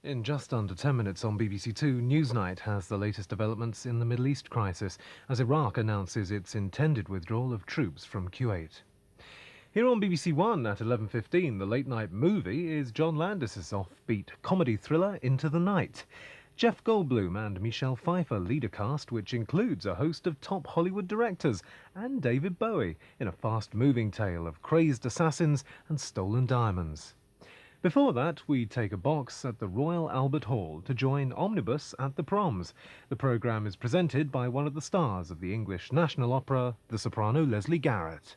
In just under 10 minutes on BBC Two, Newsnight has the latest developments in the Middle East crisis as Iraq announces its intended withdrawal of troops from Kuwait. Here on BBC One at 11:15, the late-night movie is John Landis's offbeat comedy thriller Into the Night. Jeff Goldblum and Michelle Pfeiffer lead a cast which includes a host of top Hollywood directors and David Bowie in a fast-moving tale of crazed assassins and stolen diamonds. Before that, we take a box at the Royal Albert Hall to join Omnibus at the Proms. The programme is presented by one of the stars of the English National Opera, the soprano Lesley Garrett.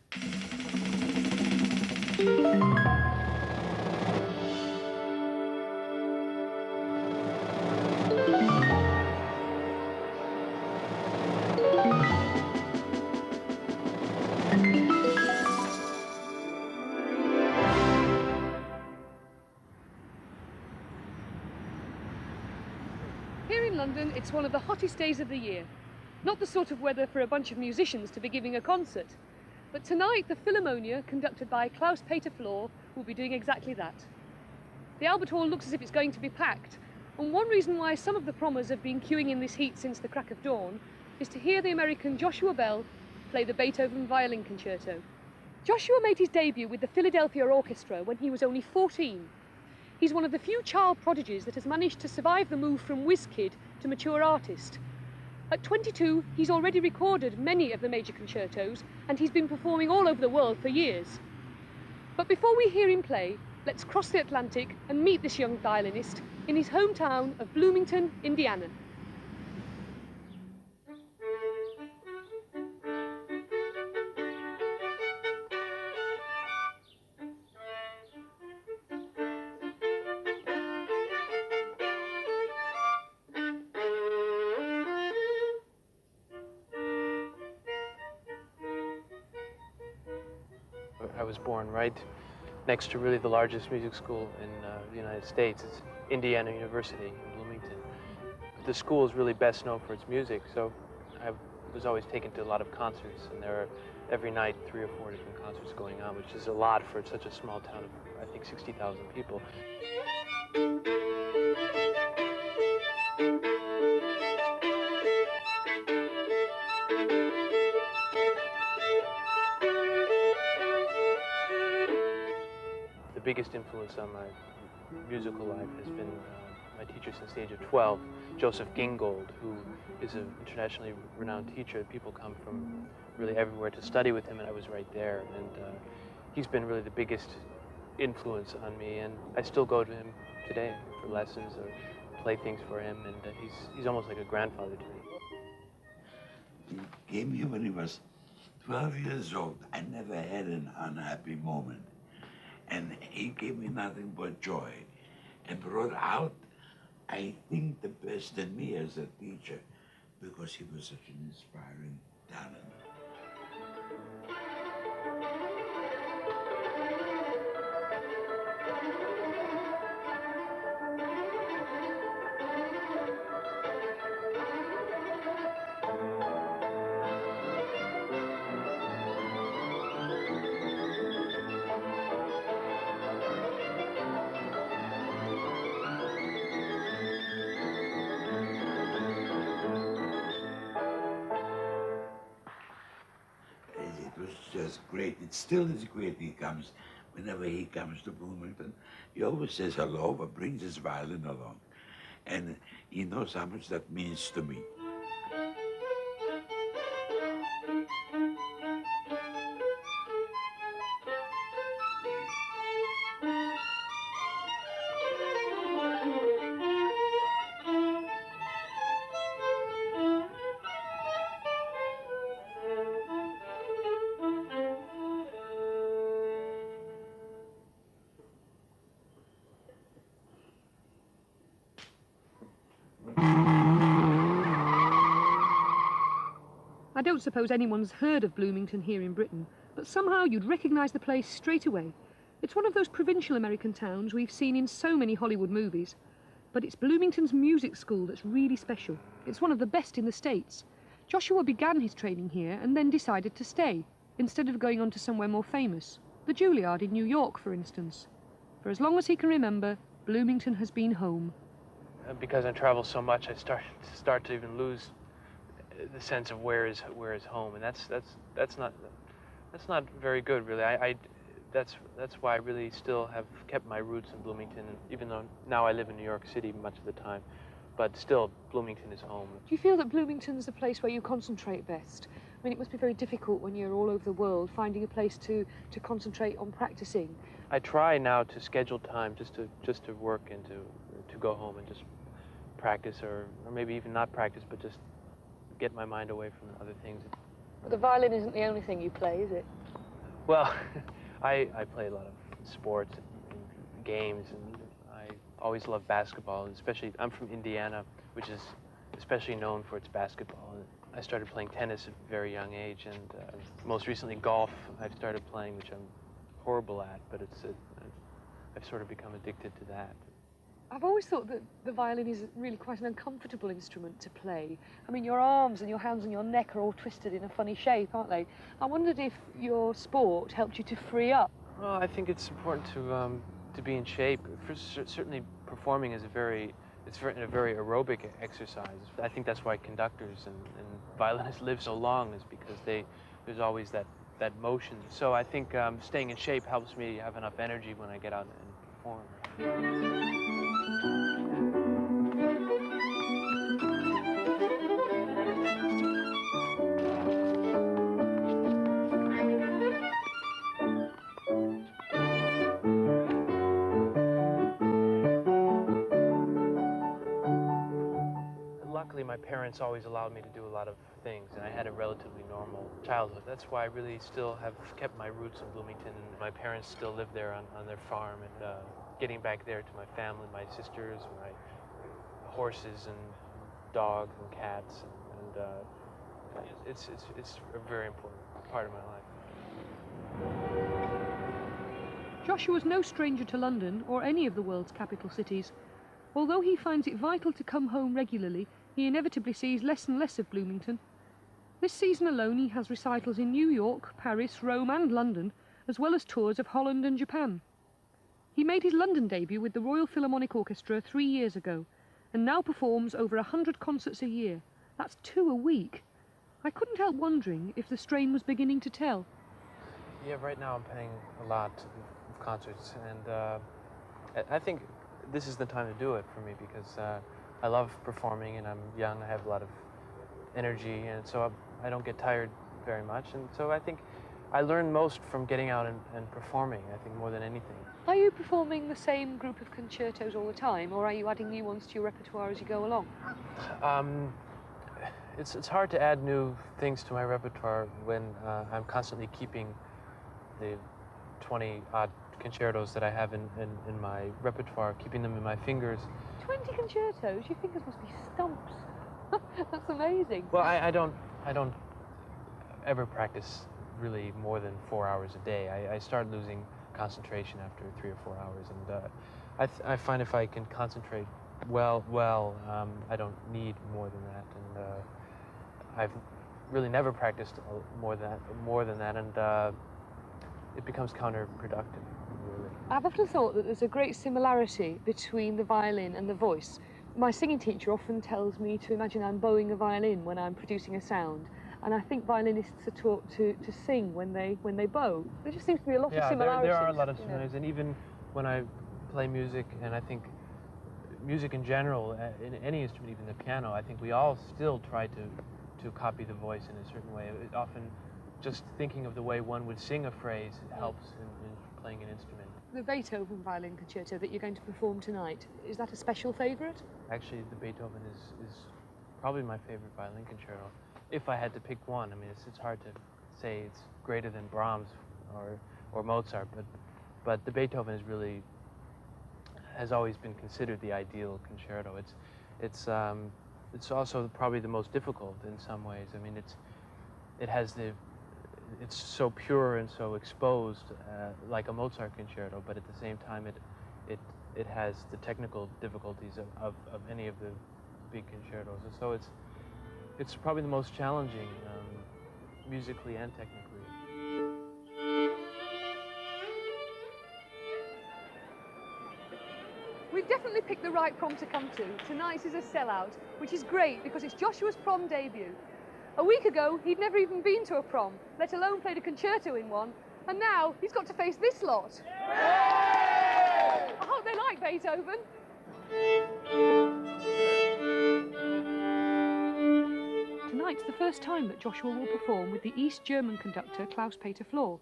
Here in London, it's one of the hottest days of the year. Not the sort of weather for a bunch of musicians to be giving a concert. But tonight, the Philharmonia, conducted by Claus Peter Flor, will be doing exactly that. The Albert Hall looks as if it's going to be packed, and one reason why some of the promers have been queuing in this heat since the crack of dawn is to hear the American Joshua Bell play the Beethoven Violin Concerto. Joshua made his debut with the Philadelphia Orchestra when he was only 14. He's one of the few child prodigies that has managed to survive the move from whiz kid to mature artist. At 22, he's already recorded many of the major concertos, and he's been performing all over the world for years. But before we hear him play, let's cross the Atlantic and meet this young violinist in his hometown of Bloomington, Indiana. I was born right next to really the largest music school in the United States. It's Indiana University in Bloomington. The school is really best known for its music, so I was always taken to a lot of concerts, and there are every night 3 or 4 different concerts going on, which is a lot for such a small town of, I think, 60,000 people. The biggest influence on my musical life has been my teacher since the age of 12, Joseph Gingold, who is an internationally renowned teacher. People come from really everywhere to study with him, and I was right there. And he's been really the biggest influence on me, and I still go to him today for lessons or play things for him, and he's almost like a grandfather to me. He came here when he was 12 years old. I never had an unhappy moment. And he gave me nothing but joy and brought out, I think, the best in me as a teacher because he was such an inspiring talent. It was just great. It still is great. Whenever he comes to Bloomington, he always says hello, but brings his violin along. And he knows how much that means to me. I don't suppose anyone's heard of Bloomington here in Britain, but somehow you'd recognise the place straight away. It's one of those provincial American towns we've seen in so many Hollywood movies. But it's Bloomington's music school that's really special. It's one of the best in the States. Joshua began his training here and then decided to stay, instead of going on to somewhere more famous. The Juilliard in New York, for instance. For as long as he can remember, Bloomington has been home. because I travel so much, I start to even lose the sense of where is home, and that's not very good, really. That's why I really still have kept my roots in Bloomington, even though now I live in New York City much of the time, but still Bloomington is home. Do you feel that Bloomington's a place where you concentrate best? I mean, it must be very difficult when you're all over the world, finding a place to concentrate on practicing. I try now to schedule time just to work and to go home and just practice, or maybe even not practice, but just get my mind away from other things. But the violin isn't the only thing you play, is it? Well, I play a lot of sports and games, and I always love basketball, and especially, I'm from Indiana, which is especially known for its basketball. I started playing tennis at a very young age, and most recently golf I've started playing, which I'm horrible at, but I've sort of become addicted to that. I've always thought that the violin is really quite an uncomfortable instrument to play. I mean, your arms and your hands and your neck are all twisted in a funny shape, aren't they? I wondered if your sport helped you to free up. Well, I think it's important to be in shape. Certainly, performing is a very aerobic exercise. I think that's why conductors and violinists live so long, is because there's always that motion. So I think staying in shape helps me have enough energy when I get out and perform. Luckily, my parents always allowed me to do a lot of things, and I had a relatively normal childhood. That's why I really still have kept my roots in Bloomington, and my parents still live there on their farm, and getting back there to my family, my sisters, my horses and dogs and cats, and it's a very important part of my life. Joshua's no stranger to London or any of the world's capital cities. Although he finds it vital to come home regularly, he inevitably sees less and less of Bloomington. This season alone he has recitals in New York, Paris, Rome and London, as well as tours of Holland and Japan. He made his London debut with the Royal Philharmonic Orchestra 3 years ago, and now performs over 100 concerts a year. That's 2 a week. I couldn't help wondering if the strain was beginning to tell. Yeah, right now I'm playing a lot of concerts, and I think this is the time to do it for me, because I love performing, and I'm young, I have a lot of energy, and so I don't get tired very much, and so I think I learn most from getting out and performing, I think, more than anything. Are you performing the same group of concertos all the time, or are you adding new ones to your repertoire as you go along? It's hard to add new things to my repertoire when I'm constantly keeping the 20-odd concertos that I have in my repertoire, keeping them in my fingers. 20 concertos? Your fingers must be stumps. That's amazing. Well, I don't ever practice really more than 4 hours a day. I start losing concentration after 3 or 4 hours, and I find if I can concentrate well, I don't need more than that, and I've really never practiced more than that, and it becomes counterproductive, really. I've often thought that there's a great similarity between the violin and the voice. My singing teacher often tells me to imagine I'm bowing a violin when I'm producing a sound, and I think violinists are taught to sing when they bow. There just seems to be a lot of similarities. There are a lot of similarities, and even when I play music, and I think music in general, in any instrument, even the piano, I think we all still try to copy the voice in a certain way. It often, just thinking of the way one would sing a phrase helps in playing an instrument. The Beethoven Violin Concerto that you're going to perform tonight, is that a special favourite? Actually, the Beethoven is probably my favorite violin concerto. If I had to pick one, I mean, it's hard to say it's greater than Brahms or Mozart, but the Beethoven is really, has always been considered the ideal concerto. It's also probably the most difficult in some ways. I mean, it's so pure and so exposed, like a Mozart concerto, but at the same time it has the technical difficulties of any of the big concertos. And so it's probably the most challenging musically and technically. we've definitely picked the right prom to come to. Tonight's is a sellout, which is great because it's Joshua's prom debut. A week ago, he'd never even been to a prom, let alone played a concerto in one, and now he's got to face this lot. I hope they like Beethoven. Tonight's the first time that Joshua will perform with the East German conductor Claus Peter Flor.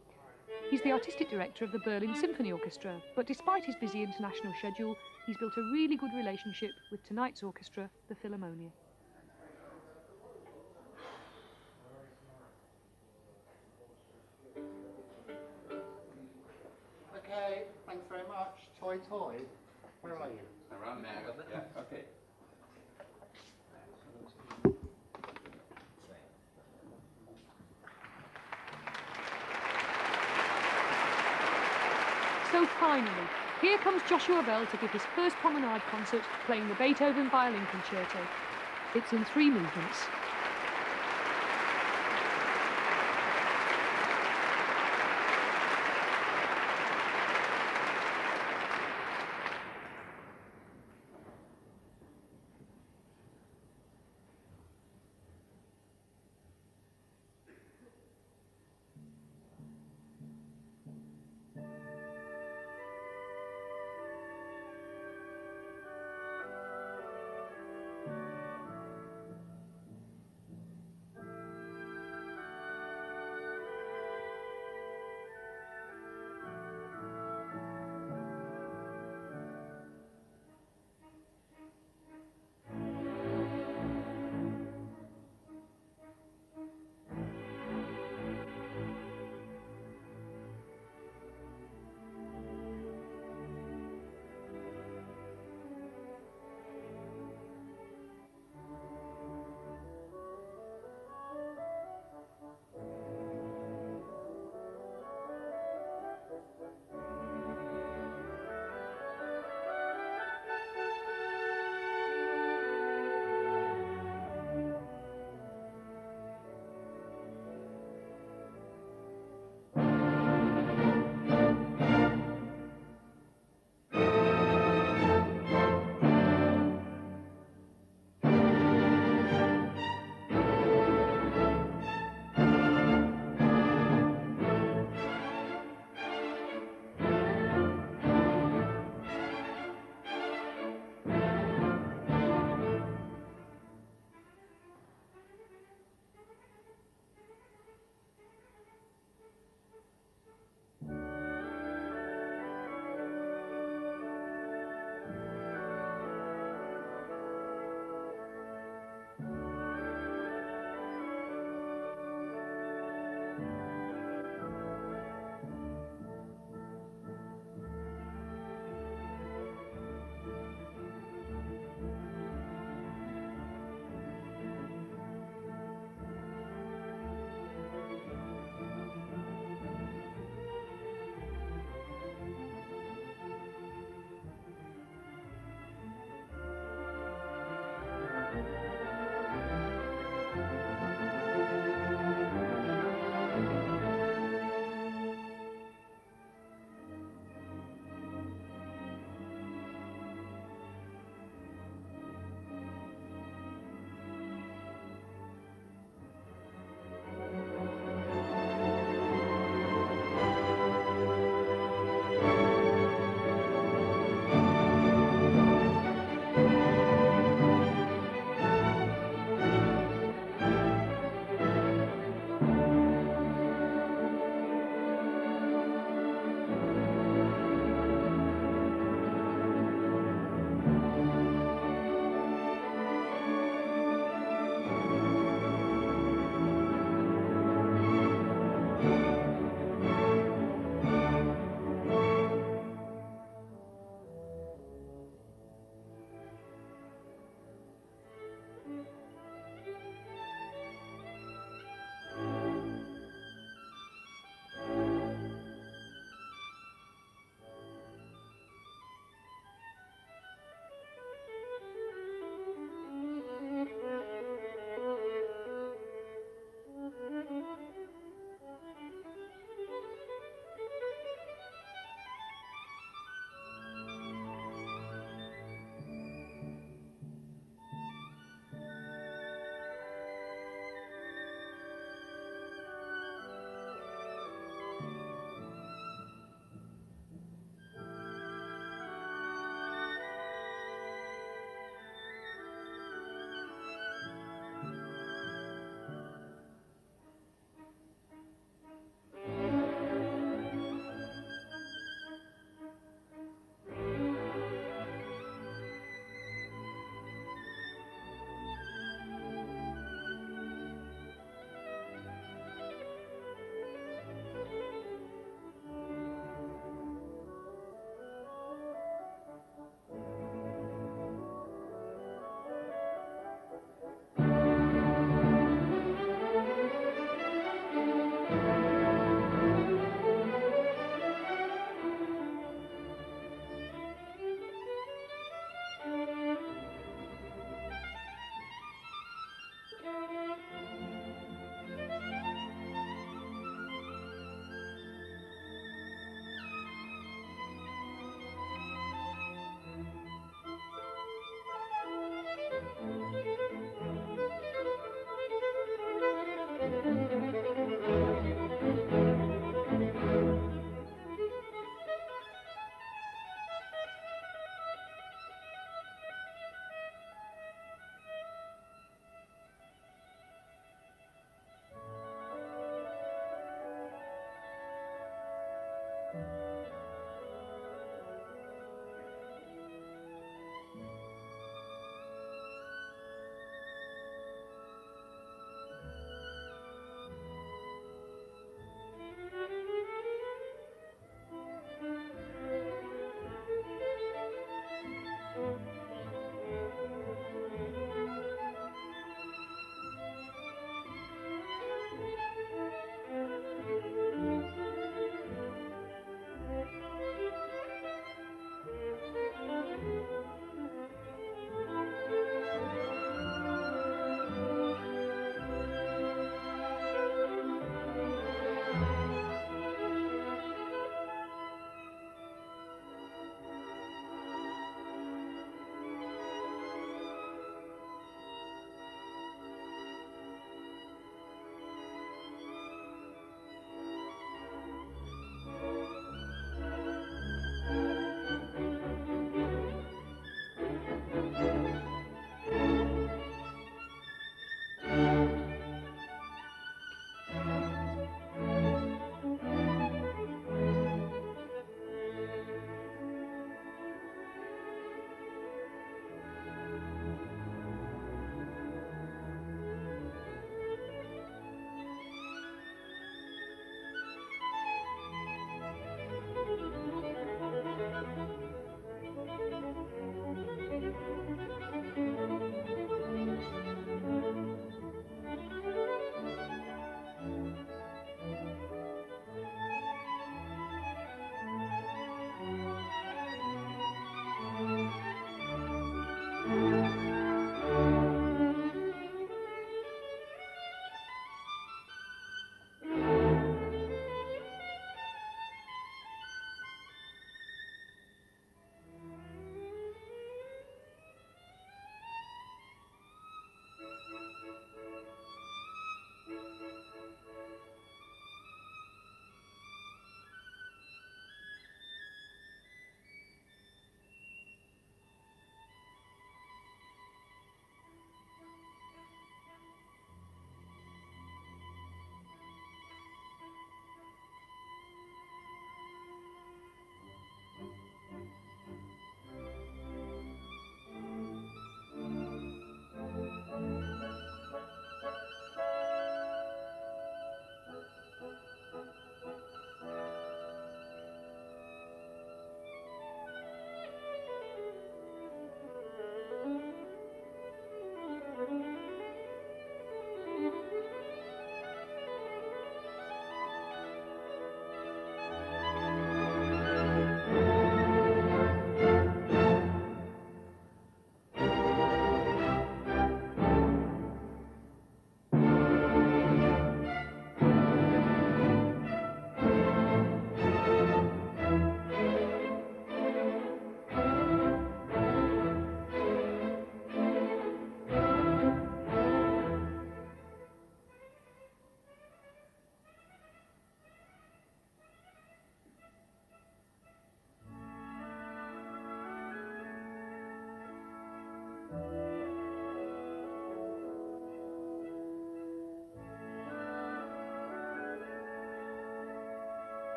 He's the artistic director of the Berlin Symphony Orchestra, but despite his busy international schedule, he's built a really good relationship with tonight's orchestra, the Philharmonia. Okay, thanks very much. Toy, toy. Where are you? Around there. Yeah, okay. So finally, here comes Joshua Bell to give his first promenade concert playing the Beethoven Violin Concerto. It's in 3 movements.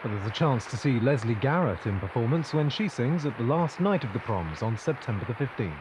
But there's a chance to see Lesley Garrett in performance when she sings at the last night of the Proms on September the 15th.